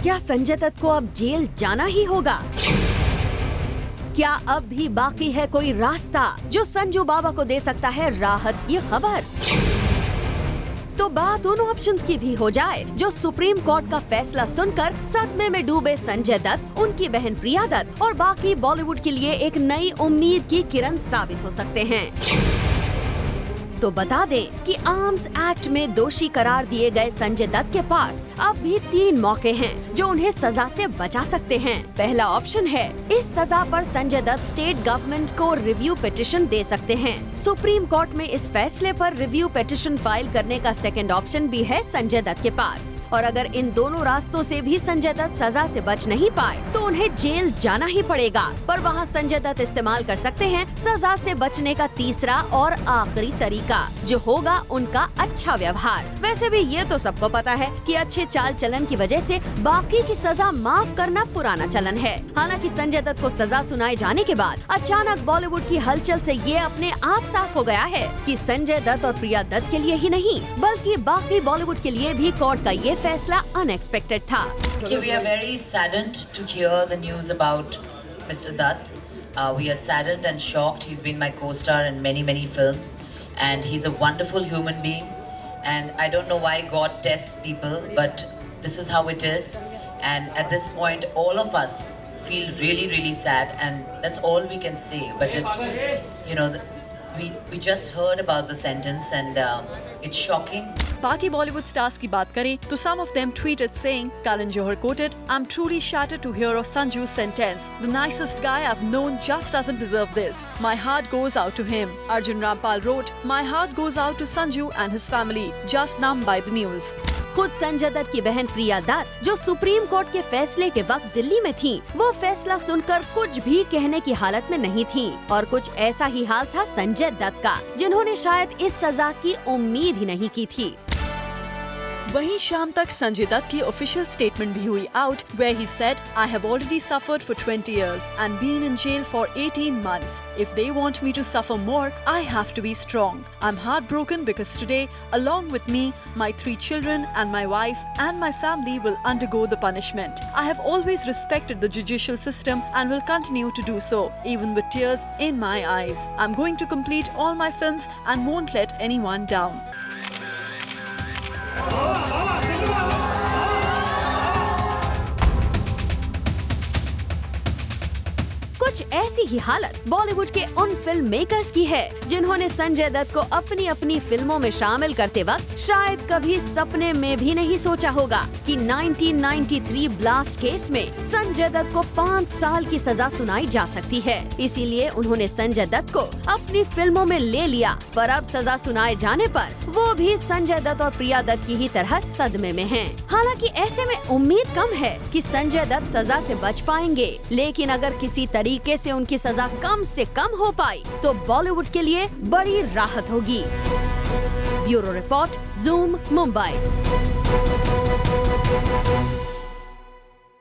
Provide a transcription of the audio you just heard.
क्या संजय दत्त को अब जेल जाना ही होगा? क्या अब भी बाकी है कोई रास्ता जो संजू बाबा को दे सकता है राहत की खबर? तो बात उन ऑप्शंस की भी हो जाए जो सुप्रीम कोर्ट का फैसला सुनकर सदमे में डूबे संजय दत्त, उनकी बहन प्रिया दत्त और बाकी बॉलीवुड के लिए एक नई उम्मीद की किरण साबित हो सकते हैं। तो बता दें कि आर्म्स एक्ट में दोषी करार दिए गए संजय दत्त के पास अब भी 3 मौके हैं जो उन्हें सजा से बचा सकते हैं। पहला ऑप्शन है, इस सजा पर संजय दत्त स्टेट गवर्नमेंट को रिव्यू पिटीशन दे सकते हैं। सुप्रीम कोर्ट में इस फैसले पर रिव्यू पिटीशन फाइल करने का सेकंड ऑप्शन भी है संजय दत्त के पास। और अगर इन दोनों रास्तों से भी संजय दत्त सजा से बच नहीं पाए तो उन्हें जेल जाना ही पड़ेगा। पर वहाँ संजय दत्त इस्तेमाल कर सकते हैं सजा से बचने का तीसरा और आखिरी तरीका, जो होगा उनका अच्छा व्यवहार। वैसे भी ये तो सबको पता है कि अच्छे चाल चलन की वजह से बाकी की सजा माफ करना पुराना चलन है। हालांकि संजय दत्त को सजा सुनाए जाने के बाद अचानक बॉलीवुड की हलचल से ये अपने आप साफ हो गया है कि संजय दत्त और प्रिया दत्त के लिए ही नहीं बल्कि बाकी बॉलीवुड के लिए भी कोर्ट का ये फैसला अनएक्सपेक्टेड था। We are very saddened to hear the news about Mr. Dutt. We are saddened and shocked. He's been my co-star in many films. And he's a wonderful human being, and I don't know why God tests people, but this is how it is. And at this point all of us feel really sad, and that's all we can say. But it's, you know, we just heard about the sentence, and it's shocking. बाकी Bollywood stars की बात करें तो some of them tweeted saying, Karan Johar quoted, "I'm truly shattered to hear of Sanju's sentence. The nicest guy I've known just doesn't deserve this. My heart goes out to him." Arjun Rampal wrote, "My heart goes out to Sanju and his family, just numbed by the news." खुद संजय दत्त की बहन प्रिया दत्त, जो supreme court के फैसले के वक्त दिल्ली में थी, वो फैसला सुनकर कुछ भी कहने की हालत में नहीं थी। और कुछ ऐसा ही हाल था संजय दत्त का, जिन्होंने शायद इस सजा की उम्मीद ही नहीं की थी। वहीं शाम तक संजय दत्त की ऑफिशियल स्टेटमेंट भी हुई out, where he said, "I have already suffered for 20 years and been in jail for 18 months. If they want me to suffer more, I have to be strong. I'm heartbroken because today, along with me, my 3 children and my wife and my family will undergo the punishment. I have always respected the judicial system and will continue to do so, even with tears in my eyes. I'm going to complete all my films and won't let anyone down." कुछ ऐसी ही हालत बॉलीवुड के उन film makers की है जिन्होंने संजय दत्त को अपनी फिल्मों में शामिल करते वक्त शायद कभी सपने में भी नहीं सोचा होगा कि 1993 ब्लास्ट केस में संजय दत्त को 5 साल की सजा सुनाई जा सकती है। इसीलिए उन्होंने संजय दत्त को अपनी फिल्मों में ले लिया। पर अब सजा सुनाए जाने पर वो भी संजय दत्त और प्रिया दत्त की ही तरह सदमे में हैं। हालांकि ऐसे में उम्मीद कम है कि संजय दत्त सजा से बच पाएंगे, लेकिन अगर किसी तरीके से उनकी सजा कम से कम हो पाई तो बॉलीवुड के लिए बड़ी राहत होगी। Bureau report, zoom, Mumbai.